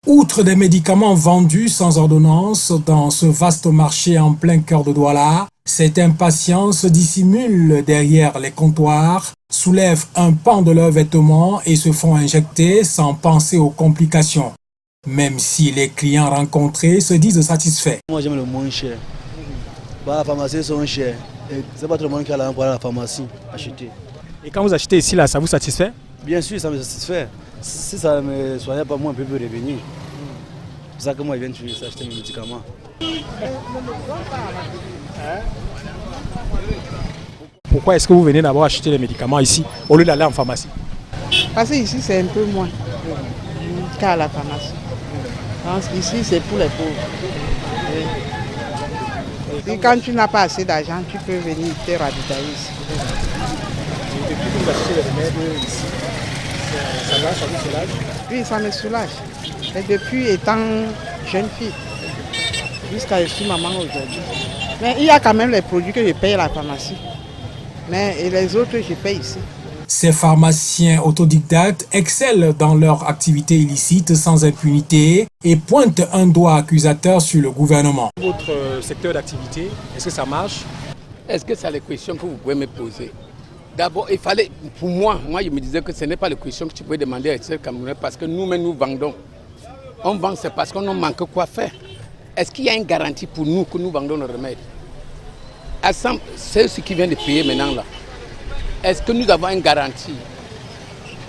Outre des médicaments vendus sans ordonnance dans ce vaste marché en plein cœur de Douala, cette impatience dissimule derrière les comptoirs, soulèvent un pan de leurs vêtements et se font injecter sans penser aux complications. Même si les clients rencontrés se disent satisfaits. Moi j'aime le moins cher. La pharmacie sont chers. C'est pas tout le monde qui a l'argent pour aller à la pharmacie acheter. Et quand vous achetez ici, là, ça vous satisfait? Bien sûr, ça me satisfait. Si ça ne me soignait pas, moi, un peu de revenir. C'est pour ça que moi, je viens toujours acheter mes médicaments. Pourquoi est-ce que vous venez d'abord acheter les médicaments ici au lieu d'aller en pharmacie? Parce que ici c'est un peu moins qu'à la pharmacie. Ici c'est pour les pauvres. Et quand tu n'as pas assez d'argent, tu peux venir te ravitailler ici. Et depuis que vous achetez les remèdes ici, ça vous soulage? Oui, ça me soulage. Et depuis étant jeune fille, jusqu'à je suis maman aujourd'hui. Mais il y a quand même les produits que je paye à la pharmacie. Mais les autres, je paye ici. Ces pharmaciens autodidactes excellent dans leur activité illicite sans impunité et pointent un doigt accusateur sur le gouvernement. Votre secteur d'activité, est-ce que ça marche? Est-ce que c'est les questions que vous pouvez me poser? D'abord, il fallait, pour moi, je me disais que ce n'est pas les questions que tu peux demander à ces Camerounais parce que nous-mêmes nous vendons. On vend, c'est parce qu'on manque quoi faire. Est-ce qu'il y a une garantie pour nous que nous vendons le remède? C'est ce qui vient de payer maintenant là. Est-ce que nous avons une garantie?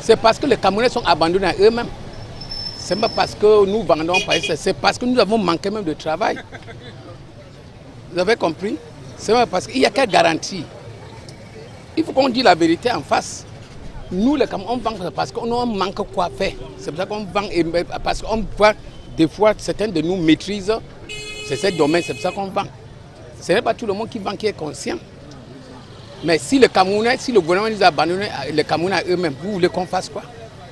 C'est parce que les Camerounais sont abandonnés à eux-mêmes. Ce n'est pas parce que nous vendons, c'est parce que nous avons manqué même de travail. Vous avez compris? C'est pas parce qu'il n'y a quelle garantie. Il faut qu'on dise la vérité en face. Nous, les Camerounais, on vend parce qu'on manque quoi faire. C'est pour ça qu'on vend, parce qu'on voit des fois certains de nous maîtrisent ce domaine, c'est pour ça qu'on vend. Ce n'est pas tout le monde qui vend qui est conscient. Mais si le gouvernement nous a abandonnés, les Camerounais à eux-mêmes, vous voulez qu'on fasse quoi?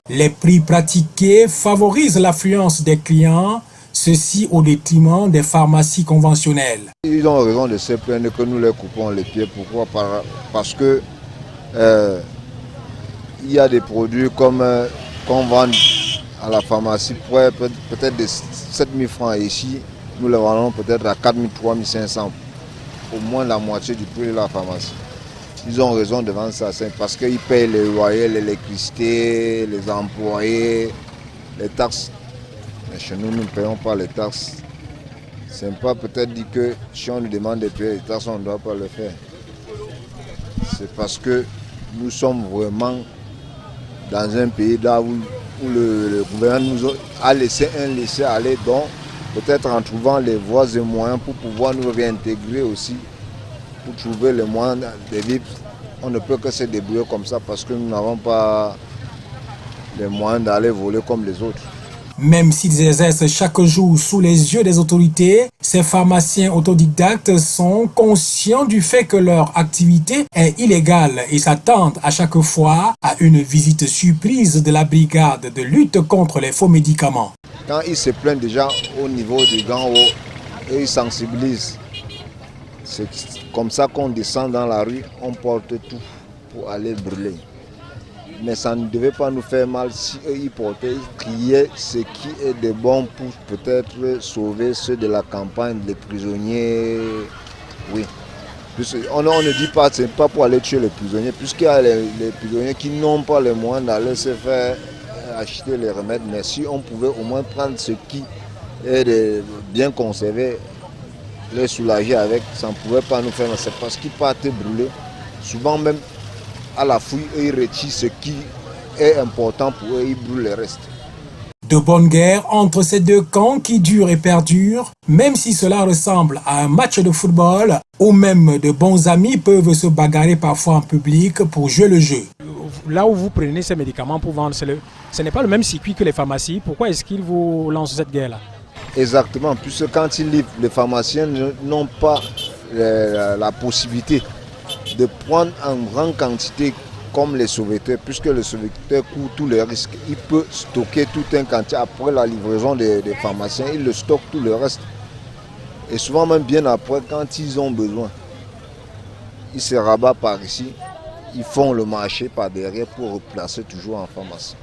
Les prix pratiqués favorisent l'affluence des clients, ceci au détriment des pharmacies conventionnelles. Ils ont raison de se plaindre que nous les coupons les pieds. Pourquoi? Parce que il y a des produits comme qu'on vend à la pharmacie pour peut-être de 7 000 francs ici, nous les vendons peut-être à 4 000, 3 500, au moins la moitié du prix de la pharmacie. Ils ont raison de vendre ça, c'est parce qu'ils payent les loyers, l'électricité, les employés, les taxes. Mais chez nous, nous ne payons pas les taxes. Ce n'est pas peut-être dit que si on nous demande de payer les taxes, on ne doit pas le faire. C'est parce que nous sommes vraiment dans un pays là où le gouvernement nous a laissé un laisser-aller, donc peut-être en trouvant les voies et moyens pour pouvoir nous réintégrer aussi, pour trouver les moyens de vivre. On ne peut que se débrouiller comme ça parce que nous n'avons pas les moyens d'aller voler comme les autres. Même s'ils exercent chaque jour sous les yeux des autorités, ces pharmaciens autodidactes sont conscients du fait que leur activité est illégale et s'attendent à chaque fois à une visite surprise de la brigade de lutte contre les faux médicaments. Quand ils se plaignent déjà au niveau du Grand Haut, et ils sensibilisent. C'est comme ça qu'on descend dans la rue, on porte tout pour aller brûler. Mais ça ne devait pas nous faire mal si eux ils portaient, ils criaient ce qui est de bon pour peut-être sauver ceux de la campagne, les prisonniers. Oui. On ne dit pas, ce n'est pas pour aller tuer les prisonniers, puisqu'il y a les prisonniers qui n'ont pas les moyens d'aller se faire acheter les remèdes. Mais si on pouvait au moins prendre ce qui est de bien conservé, les soulager avec, ça ne pouvait pas nous faire mal. C'est parce qu'ils partent brûler. Souvent même, à la fouille, ils retirent ce qui est important pour eux, ils brûlent le reste. De bonnes guerres entre ces deux camps qui durent et perdurent, même si cela ressemble à un match de football, ou même de bons amis peuvent se bagarrer parfois en public pour jouer le jeu. Là où vous prenez ces médicaments pour vendre, ce n'est pas le même circuit que les pharmacies. Pourquoi est-ce qu'ils vous lancent cette guerre-là? Exactement, puisque quand ils livrent, les pharmaciens n'ont pas la possibilité de prendre en grande quantité comme les sauveteurs, puisque le sauveteur court tous les risques. Il peut stocker tout un quantité après la livraison des pharmaciens, il le stocke tout le reste. Et souvent même bien après, quand ils ont besoin, ils se rabattent par ici, ils font le marché par derrière pour replacer toujours en pharmacie.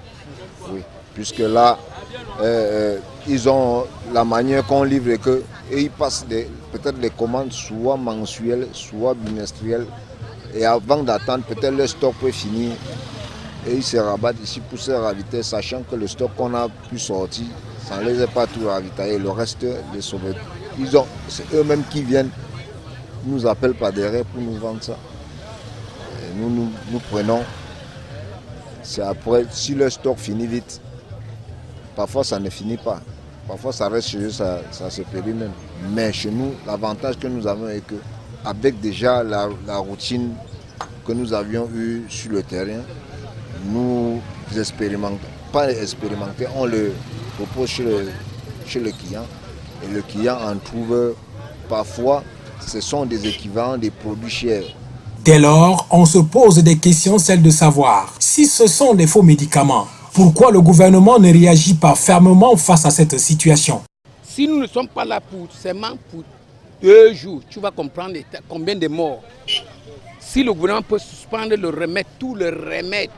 Oui. puisque là, ils ont la manière qu'on livre et ils passent peut-être des commandes soit mensuelles, soit bimestrielles. Et avant d'attendre, peut-être le stock peut finir. Et ils se rabattent ici pour se ravitailler, sachant que le stock qu'on a pu sortir, ça ne les a pas tout ravitaillé. Le reste, les sauveurs, c'est eux-mêmes qui viennent, nous appellent par derrière pour nous vendre ça. Et nous prenons. C'est après, si le stock finit vite, parfois ça ne finit pas. Parfois ça reste chez eux, ça se périme même. Mais chez nous, l'avantage que nous avons est que, avec déjà la routine que nous avions eue sur le terrain, nous expérimentons, pas expérimenter, on le propose chez le client. Et le client en trouve parfois, ce sont des équivalents des produits chers. Dès lors, on se pose des questions, celles de savoir si ce sont des faux médicaments. Pourquoi le gouvernement ne réagit pas fermement face à cette situation? Si nous ne sommes pas là seulement pour 2 jours, tu vas comprendre combien de morts. Si le gouvernement peut suspendre le remède, tout le remède,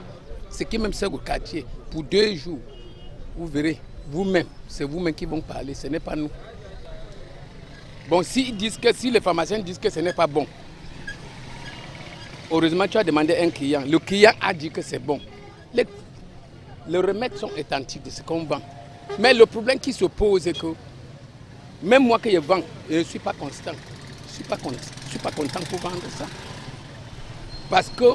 ce qui même sert au quartier, pour 2 jours, vous verrez, vous-même, c'est vous-même qui vont parler, ce n'est pas nous. Bon, si les pharmaciens disent que ce n'est pas bon, heureusement, tu as demandé à un client. Le client a dit que c'est bon. Les remèdes sont authentiques de ce qu'on vend. Mais le problème qui se pose est que même moi que je vends, je ne suis pas constant. Je ne suis pas content pour vendre ça. Parce que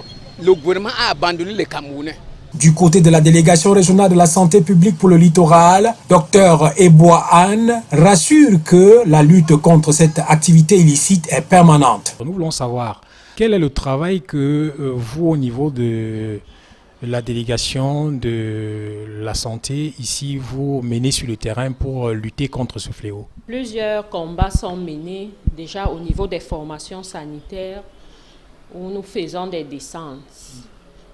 le gouvernement a abandonné les Camerounais. Du côté de la délégation régionale de la santé publique pour le littoral, Dr Eboa Anne rassure que la lutte contre cette activité illicite est permanente. Nous voulons savoir quel est le travail que vous, au niveau de la délégation de la santé, ici, vous menez sur le terrain pour lutter contre ce fléau? Plusieurs combats sont menés déjà au niveau des formations sanitaires où nous faisons des descentes.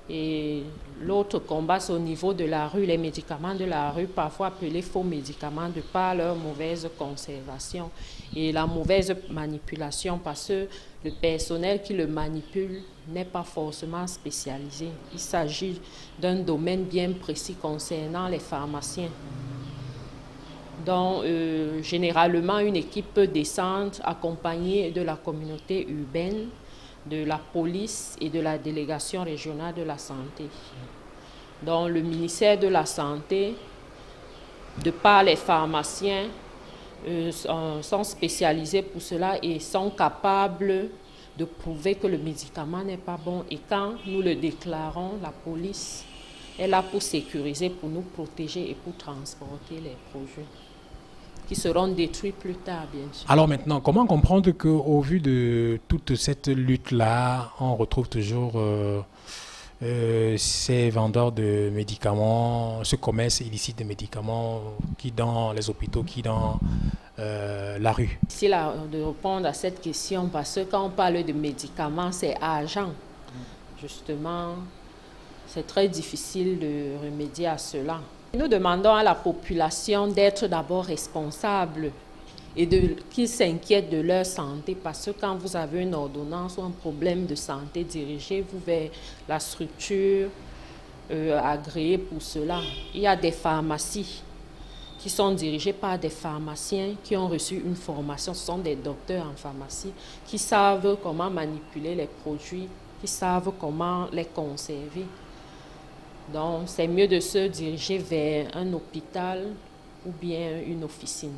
Et l'autre combat, c'est au niveau de la rue, les médicaments de la rue, parfois appelés faux médicaments de par leur mauvaise conservation et la mauvaise manipulation, parce que le personnel qui le manipule n'est pas forcément spécialisé. Il s'agit d'un domaine bien précis concernant les pharmaciens. Donc, généralement, une équipe peut descendre accompagnée de la communauté urbaine, de la police et de la délégation régionale de la santé. Donc, le ministère de la Santé, de par les pharmaciens, sont spécialisés pour cela et sont capables de prouver que le médicament n'est pas bon. Et quand nous le déclarons, la police est là pour sécuriser, pour nous protéger et pour transporter les produits qui seront détruits plus tard, bien sûr. Alors maintenant, comment comprendre qu'au vu de toute cette lutte-là, on retrouve toujours ces vendeurs de médicaments, ce commerce illicite de médicaments qui dans les hôpitaux, qui dans la rue? C'est là de répondre à cette question parce que quand on parle de médicaments, c'est argent. Justement, c'est très difficile de remédier à cela. Nous demandons à la population d'être d'abord responsable et qu'ils s'inquiètent de leur santé parce que quand vous avez une ordonnance ou un problème de santé, dirigez-vous vers la structure agréée pour cela. Il y a des pharmacies qui sont dirigées par des pharmaciens qui ont reçu une formation. Ce sont des docteurs en pharmacie qui savent comment manipuler les produits, qui savent comment les conserver. Donc, c'est mieux de se diriger vers un hôpital ou bien une officine.